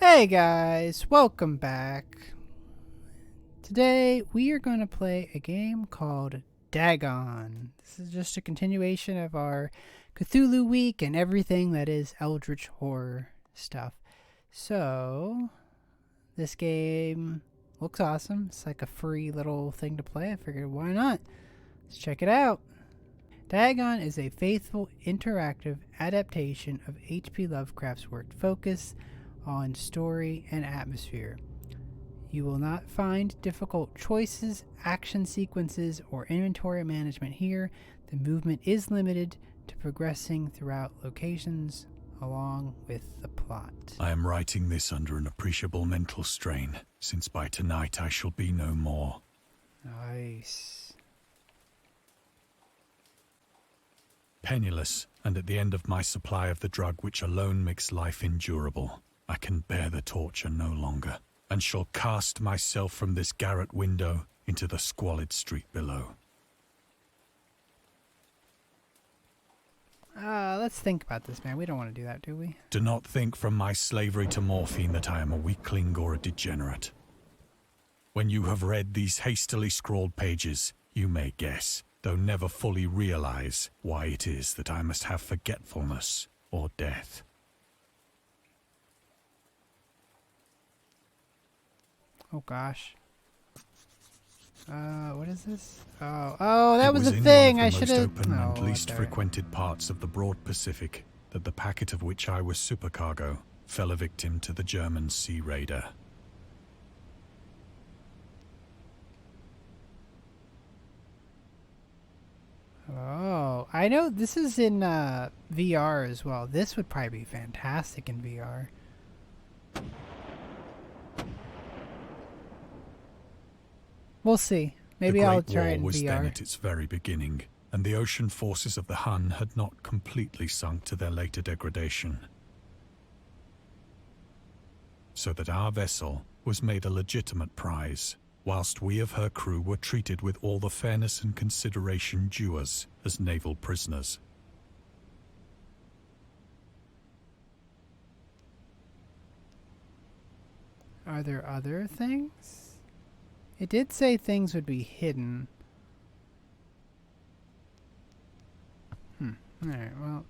Hey guys, welcome back. Today we are going to play a game called Dagon. This is just a continuation of our Cthulhu week and everything that is Eldritch horror stuff. So, this game looks awesome. It's like a free little thing to play. I figured why not? Let's check it out. Dagon is a faithful interactive adaptation of H.P. Lovecraft's work focused on story and atmosphere. You will not find difficult choices, action sequences, or inventory management here. The movement is limited to progressing throughout locations along with the plot. I am writing this under an appreciable mental strain, since by tonight I shall be no more. Nice. Penniless, and at the end of my supply of the drug which alone makes life endurable, I can bear the torture no longer, and shall cast myself from this garret window into the squalid street below. Let's think about this, man. We don't want to do that, do we? Do not think from my slavery to morphine that I am a weakling or a degenerate. When you have read these hastily scrawled pages, you may guess, though never fully realize, why it is that I must have forgetfulness or death. Oh gosh. What is this? Oh, that was a in thing. one I of the should most have. open and least frequented parts of the broad Pacific that the packet of which I was supercargo fell a victim to the German sea raider. Oh, I know this is in VR as well. This would probably be fantastic in VR. We'll see. Maybe I'll try it in was then VR. at its very beginning, and the ocean forces of the Hun had not completely sunk to their later degradation. So that our vessel was made a legitimate prize, whilst we of her crew were treated with all the fairness and consideration due us as naval prisoners. Are there other things? It did say things would be hidden. Alright, well.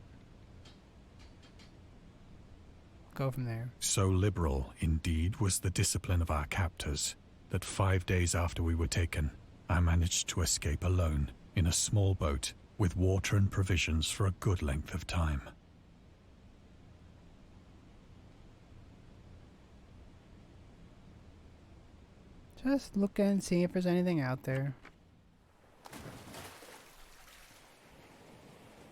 Go from there. So liberal, indeed, was the discipline of our captors, that 5 days after we were taken, I managed to escape alone in a small boat with water and provisions for a good length of time. Just look and see if there's anything out there.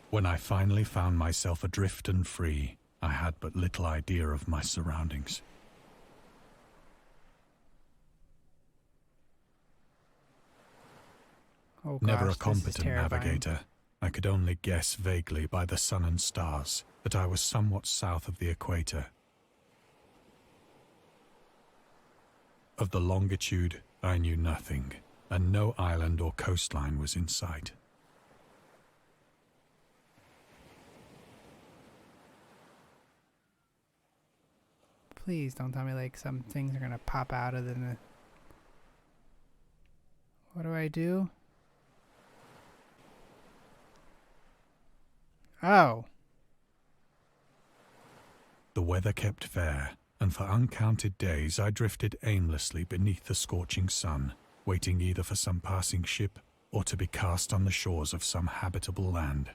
When I finally found myself adrift and free, I had but little idea of my surroundings. Oh gosh, Never a this is competent terrifying. navigator, I could only guess vaguely by the sun and stars that I was somewhat south of the equator. Of the longitude, I knew nothing, and no island or coastline was in sight. Please don't tell me like some things are gonna pop out of the... What do I do? Oh. The weather kept fair, and for uncounted days I drifted aimlessly beneath the scorching sun, waiting either for some passing ship or to be cast on the shores of some habitable land.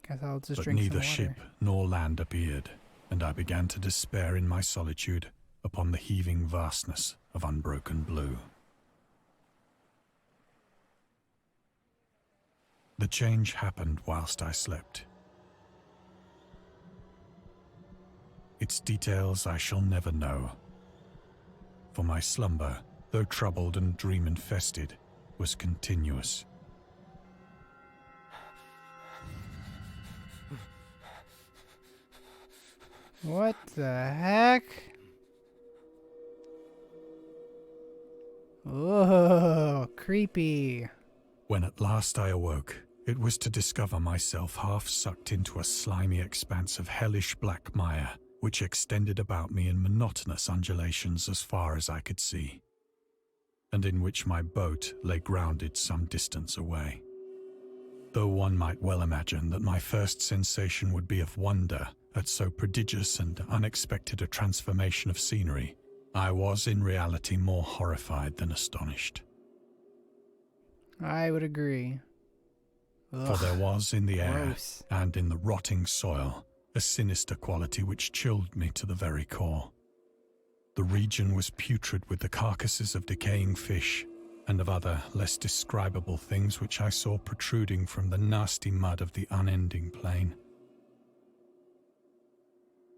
Guess I'll just But drink some neither water. ship nor land appeared, and I began to despair in my solitude upon the heaving vastness of unbroken blue. The change happened whilst I slept. Its details I shall never know, for my slumber, though troubled and dream-infested, was continuous. What the heck? Oh, creepy. When at last I awoke, it was to discover myself half sucked into a slimy expanse of hellish black mire, which extended about me in monotonous undulations as far as I could see, and in which my boat lay grounded some distance away. Though one might well imagine that my first sensation would be of wonder at so prodigious and unexpected a transformation of scenery, I was in reality more horrified than astonished. I would agree. For there was in the air gross. and in the rotting soil a sinister quality which chilled me to the very core. The region was putrid with the carcasses of decaying fish and of other less describable things which I saw protruding from the nasty mud of the unending plain.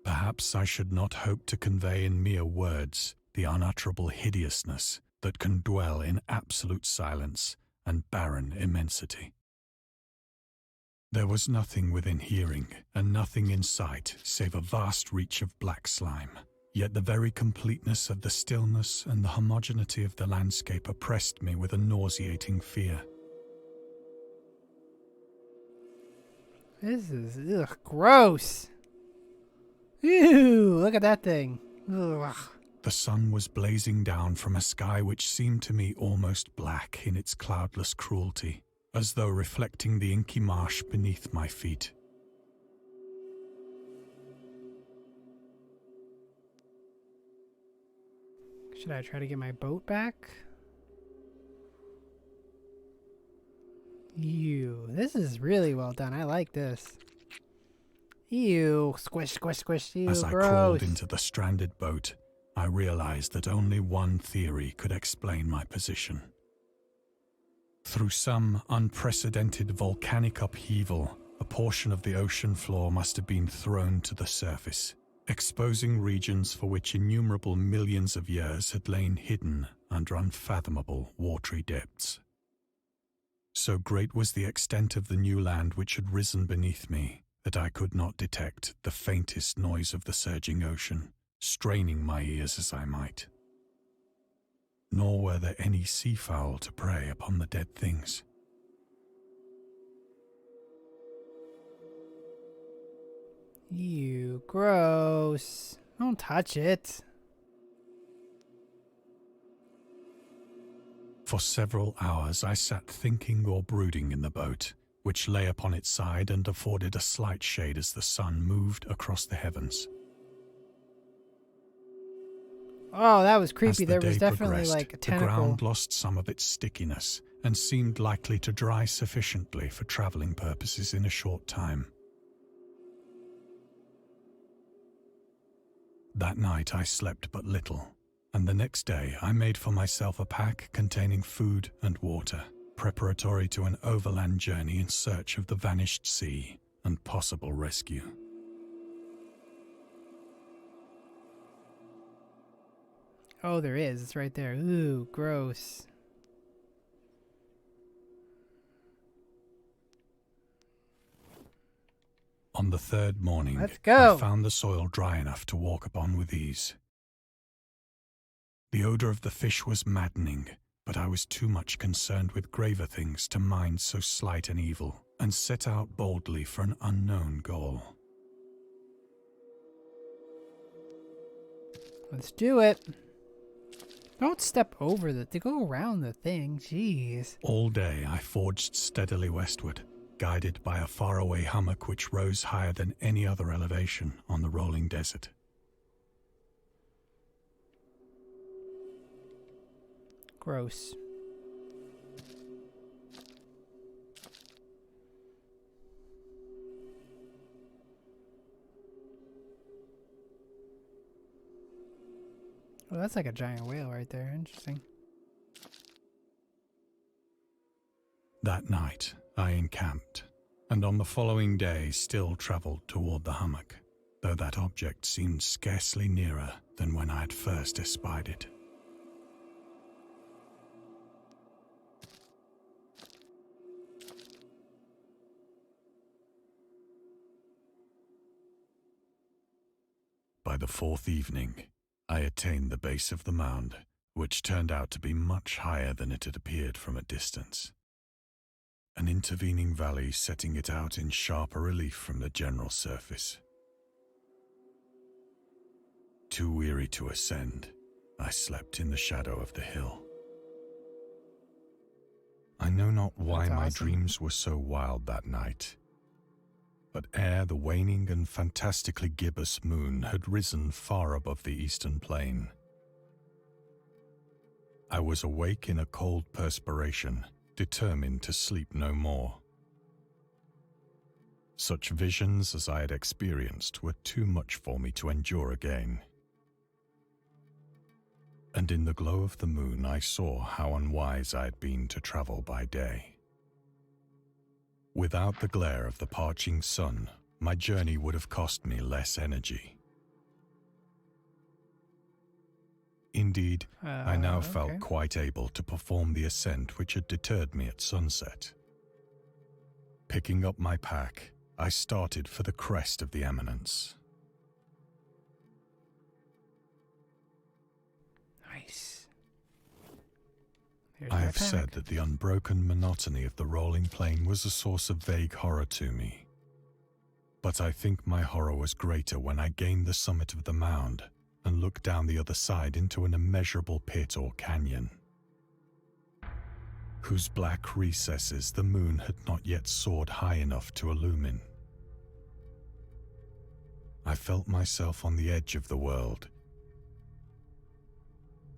Perhaps I should not hope to convey in mere words the unutterable hideousness that can dwell in absolute silence and barren immensity. There was nothing within hearing and nothing in sight save a vast reach of black slime. Yet the very completeness of the stillness and the homogeneity of the landscape oppressed me with a nauseating fear. This is gross. Ew, look at that thing. Ugh. The sun was blazing down from a sky which seemed to me almost black in its cloudless cruelty, as though reflecting the inky marsh beneath my feet. Should I try to get my boat back? Ew, this is really well done. I like this. Ew, squish, squish, squish. Ew, As I gross. crawled into the stranded boat, I realized that only one theory could explain my position. Through some unprecedented volcanic upheaval, a portion of the ocean floor must have been thrown to the surface, exposing regions for which innumerable millions of years had lain hidden under unfathomable watery depths. So great was the extent of the new land which had risen beneath me that I could not detect the faintest noise of the surging ocean, straining my ears as I might. Nor were there any seafowl to prey upon the dead things. Ew, gross. Don't touch it. For several hours I sat thinking or brooding in the boat, which lay upon its side and afforded a slight shade as the sun moved across the heavens. Oh, that was As creepy. the There was day definitely progressed, like a the tentacle. ground lost some of its stickiness and seemed likely to dry sufficiently for traveling purposes in a short time. That night I slept but little, and the next day I made for myself a pack containing food and water, preparatory to an overland journey in search of the vanished sea and possible rescue. Oh, there is. It's right there. Ooh, gross. On the third morning, Let's go. I found the soil dry enough to walk upon with ease. The odor of the fish was maddening, but I was too much concerned with graver things to mind so slight an evil, and set out boldly for an unknown goal. Let's do it. Don't step over to go around the thing. Jeez. All day I forged steadily westward, guided by a faraway hummock which rose higher than any other elevation on the rolling desert. Gross. Oh, that's like a giant whale right there. Interesting. That night I encamped, and on the following day still travelled toward the hummock, though that object seemed scarcely nearer than when I had first espied it. By the fourth evening, I attained the base of the mound which turned out to be much higher than it had appeared from a distance. An intervening valley setting it out in sharper relief from the general surface. Too weary to ascend, I slept in the shadow of the hill. I know not why That's my awesome. dreams were so wild that night, but ere the waning and fantastically gibbous moon had risen far above the eastern plain, I was awake in a cold perspiration, determined to sleep no more. Such visions as I had experienced were too much for me to endure again. And in the glow of the moon I saw how unwise I had been to travel by day. Without the glare of the parching sun, my journey would have cost me less energy. Indeed, I now felt quite able to perform the ascent which had deterred me at sunset. Picking up my pack, I started for the crest of the eminence. Nice. I have said that the unbroken monotony of the rolling plain was a source of vague horror to me. But I think my horror was greater when I gained the summit of the mound and looked down the other side into an immeasurable pit or canyon, whose black recesses the moon had not yet soared high enough to illumine. I felt myself on the edge of the world,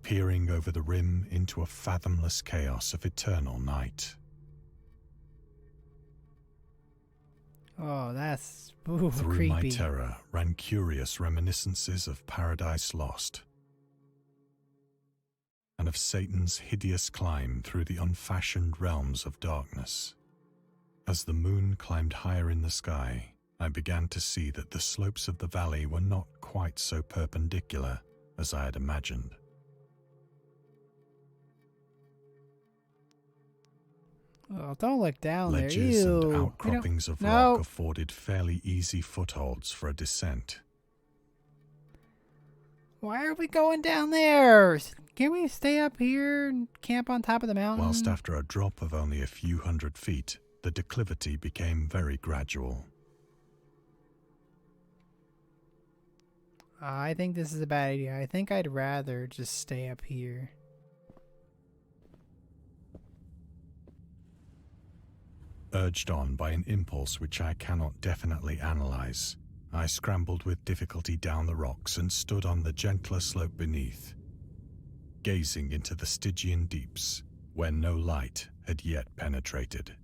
peering over the rim into a fathomless chaos of eternal night. Oh, that's Through creepy. my terror ran curious reminiscences of Paradise Lost, and of Satan's hideous climb through the unfashioned realms of darkness. As the moon climbed higher in the sky, I began to see that the slopes of the valley were not quite so perpendicular as I had imagined. Oh, don't look down Ledges there. Ew. and outcroppings of rock afforded fairly easy footholds for a descent. Why are we going down there? Can we stay up here and camp on top of the mountain? Whilst after a drop of only a few hundred feet, the declivity became very gradual. I think this is a bad idea. I think I'd rather just stay up here. Urged on by an impulse which I cannot definitely analyze, I scrambled with difficulty down the rocks and stood on the gentler slope beneath, gazing into the Stygian deeps, where no light had yet penetrated.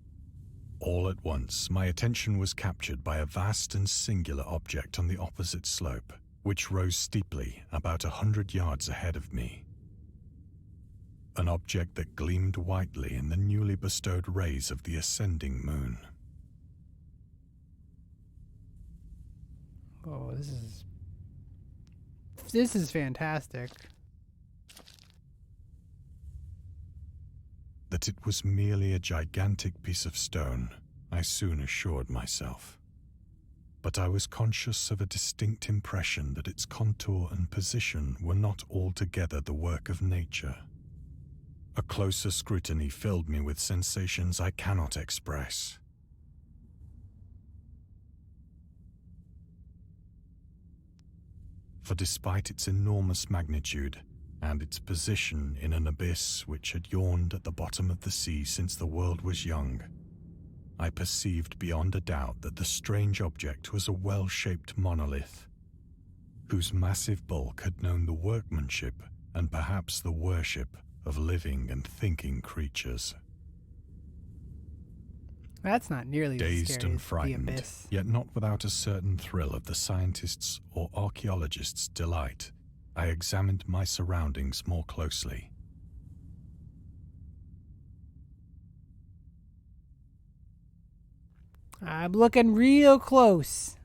All at once, my attention was captured by a vast and singular object on the opposite slope, which rose steeply about 100 yards ahead of me. An object that gleamed whitely in the newly bestowed rays of the ascending moon. Oh, this is fantastic. That it was merely a gigantic piece of stone, I soon assured myself. But I was conscious of a distinct impression that its contour and position were not altogether the work of nature. A closer scrutiny filled me with sensations I cannot express. For despite its enormous magnitude and its position in an abyss which had yawned at the bottom of the sea since the world was young, I perceived beyond a doubt that the strange object was a well-shaped monolith, whose massive bulk had known the workmanship and perhaps the worship of living and thinking creatures. That's not nearly as Dazed scary and as the frightened, abyss. yet not without a certain thrill of the scientist's or archaeologist's delight, I examined my surroundings more closely. I'm looking real close.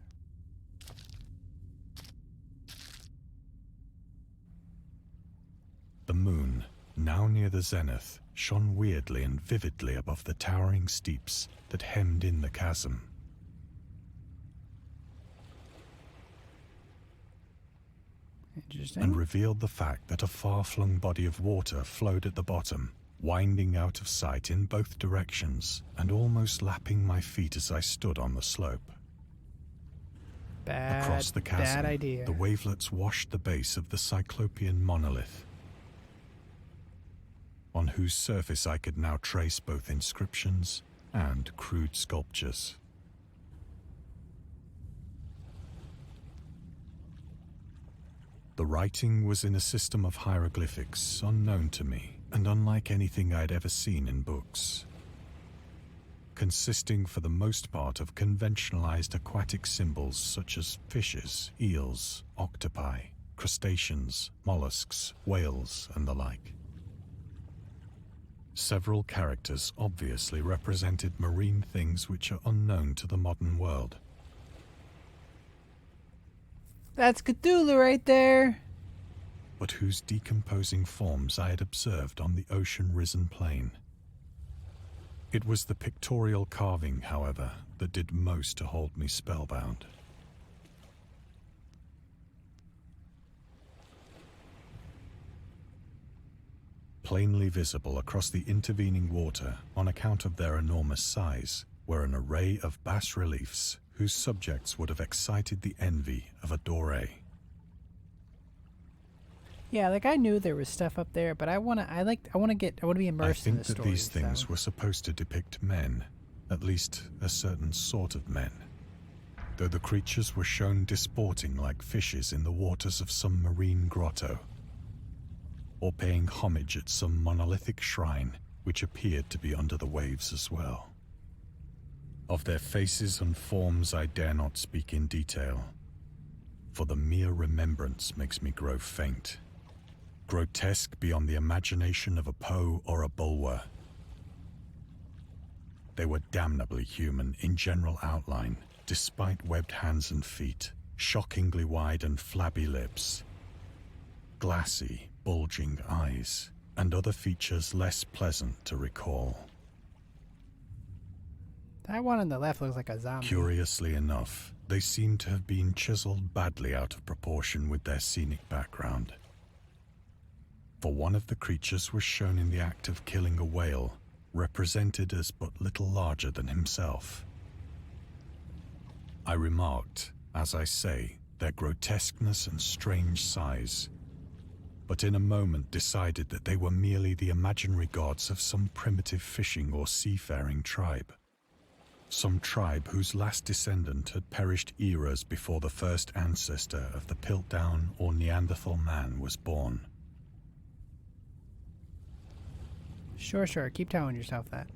The moon, now near the zenith, shone weirdly and vividly above the towering steeps that hemmed in the chasm. Interesting. and revealed the fact that a far-flung body of water flowed at the bottom, winding out of sight in both directions and almost lapping my feet as I stood on the slope. Across the Bad chasm, idea. the wavelets washed the base of the Cyclopean monolith, on whose surface I could now trace both inscriptions and crude sculptures. The writing was in a system of hieroglyphics unknown to me and unlike anything I'd ever seen in books, consisting for the most part of conventionalized aquatic symbols such as fishes, eels, octopi, crustaceans, mollusks, whales, and the like. Several characters obviously represented marine things which are unknown to the modern world. That's Cthulhu right there. But whose decomposing forms I had observed on the ocean-risen plain. It was the pictorial carving, however, that did most to hold me spellbound. Plainly visible across the intervening water, on account of their enormous size, were an array of bas-reliefs whose subjects would have excited the envy of a Doré. Yeah, like I knew there was stuff up there, but I want to be immersed in the I think that story. these things were supposed to depict men, at least a certain sort of men, though the creatures were shown disporting like fishes in the waters of some marine grotto, or paying homage at some monolithic shrine which appeared to be under the waves as well. Of their faces and forms I dare not speak in detail, for the mere remembrance makes me grow faint. Grotesque beyond the imagination of a Poe or a Bulwer. They were damnably human in general outline, despite webbed hands and feet, shockingly wide and flabby lips, glassy, bulging eyes, and other features less pleasant to recall. That one on the left looks like a zombie. Curiously enough, they seem to have been chiseled badly out of proportion with their scenic background. For one of the creatures was shown in the act of killing a whale, represented as but little larger than himself. I remarked, as I say, their grotesqueness and strange size, but in a moment decided that they were merely the imaginary gods of some primitive fishing or seafaring tribe. Some tribe whose last descendant had perished eras before the first ancestor of the Piltdown or Neanderthal man was born. Sure. Keep telling yourself that.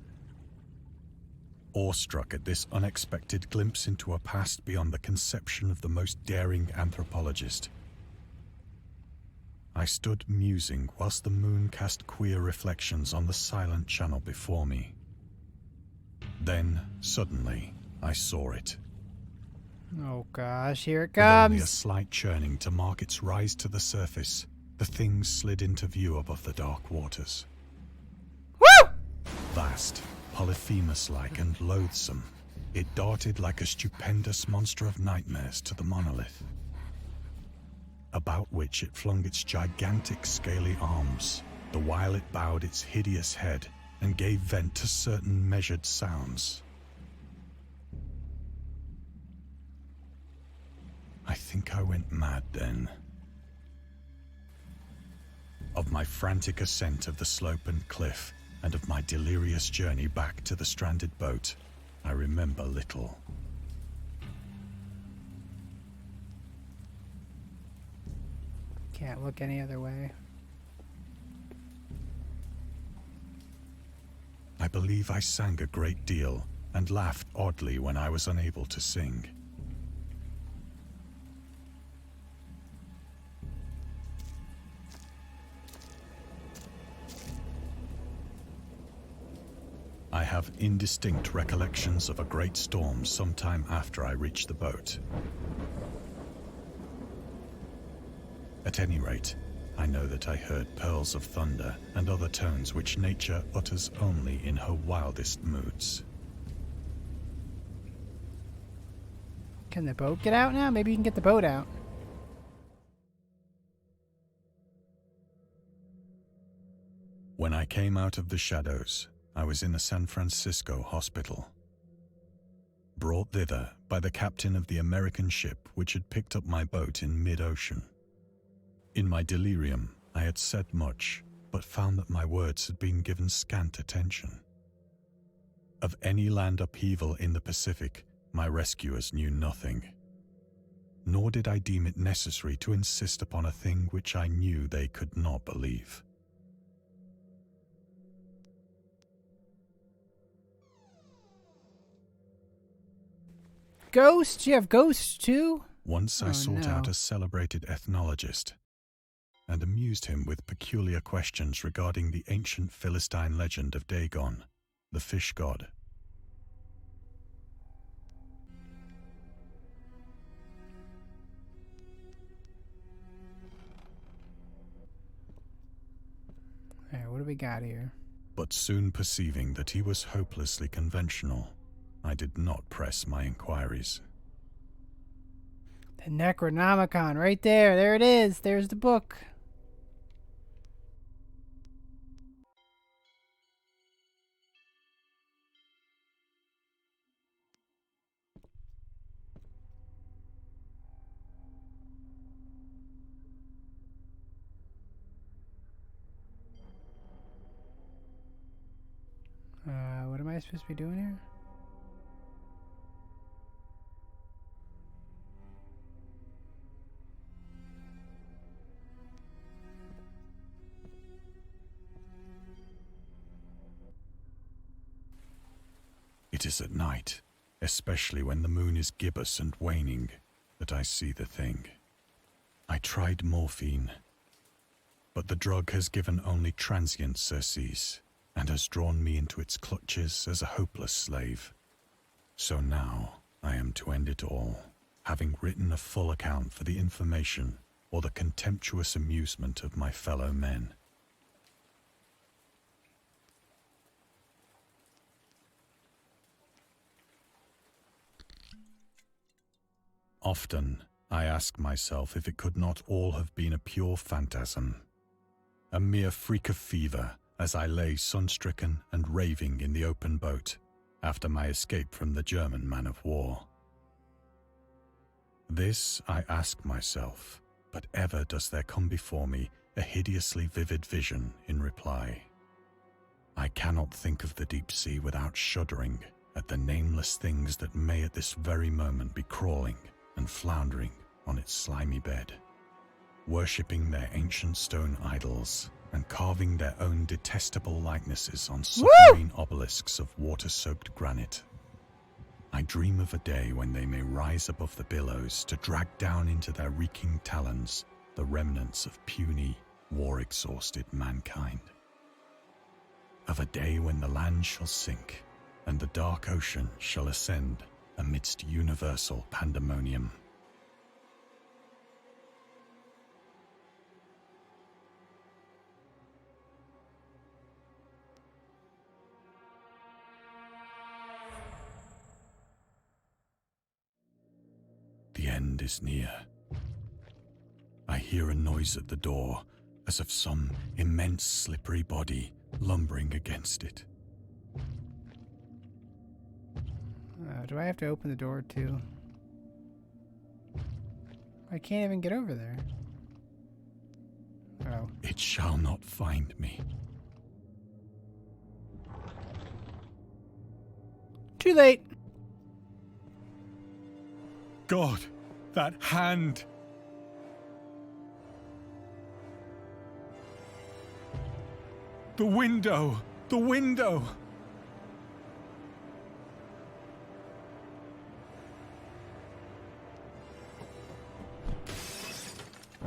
Awestruck at this unexpected glimpse into a past beyond the conception of the most daring anthropologist, I stood musing whilst the moon cast queer reflections on the silent channel before me. Then, suddenly, I saw it. Oh gosh, here it With only a comes. slight churning to mark its rise to the surface, the thing slid into view above the dark waters. Woo! Vast, Polyphemus-like and loathsome, it darted like a stupendous monster of nightmares to the monolith, about which it flung its gigantic scaly arms, the while it bowed its hideous head and gave vent to certain measured sounds. I think I went mad then. Of my frantic ascent of the slope and cliff, and of my delirious journey back to the stranded boat, I remember little. Can't look any other way. I believe I sang a great deal and laughed oddly when I was unable to sing. I have indistinct recollections of a great storm sometime after I reached the boat. At any rate, I know that I heard pearls of thunder and other tones which nature utters only in her wildest moods. Can the boat get out now? Maybe you can get the boat out. When I came out of the shadows, I was in a San Francisco hospital, brought thither by the captain of the American ship which had picked up my boat in mid-ocean. In my delirium, I had said much, but found that my words had been given scant attention. Of any land upheaval in the Pacific, my rescuers knew nothing. Nor did I deem it necessary to insist upon a thing which I knew they could not believe. Ghosts? You have ghosts too? Once I sought out a celebrated ethnologist and amused him with peculiar questions regarding the ancient Philistine legend of Dagon, the fish god. Alright, what do we got here? But soon perceiving that he was hopelessly conventional, I did not press my inquiries. The Necronomicon, right there. There it is. There's the book. What am I supposed to be doing here? It is at night, especially when the moon is gibbous and waning, that I see the thing. I tried morphine, but the drug has given only transient surcease, and has drawn me into its clutches as a hopeless slave. So now I am to end it all, having written a full account for the information or the contemptuous amusement of my fellow men. Often I ask myself if it could not all have been a pure phantasm, a mere freak of fever, as I lay sun-stricken and raving in the open boat after my escape from the German man-of-war. This I ask myself, but ever does there come before me a hideously vivid vision in reply. I cannot think of the deep sea without shuddering at the nameless things that may at this very moment be crawling and floundering on its slimy bed, worshipping their ancient stone idols and carving their own detestable likenesses on submarine obelisks of water-soaked granite. I dream of a day when they may rise above the billows to drag down into their reeking talons the remnants of puny, war-exhausted mankind. Of a day when the land shall sink and the dark ocean shall ascend amidst universal pandemonium. The end is near. I hear a noise at the door, as of some immense slippery body lumbering against it. Do I have to open the door too? I can't even get over there. Oh. It shall not find me. Too late. God, that hand! The window! The window!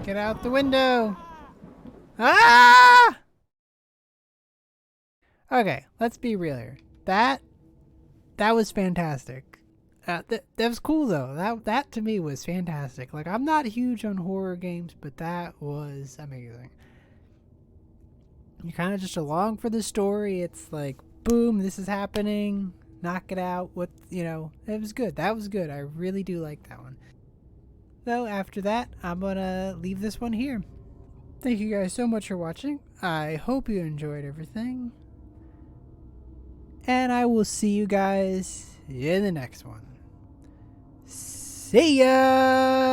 Get out the window. Ah! Okay, let's be real here. That was fantastic. That was cool though. That to me was fantastic. Like, I'm not huge on horror games, but that was amazing. You're kind of just along for the story. It's like, boom, this is happening. Knock it out. It was good. That was good. I really do like that one. So after that, I'm gonna leave this one here. Thank you guys so much for watching. I hope you enjoyed everything. And I will see you guys in the next one. See ya!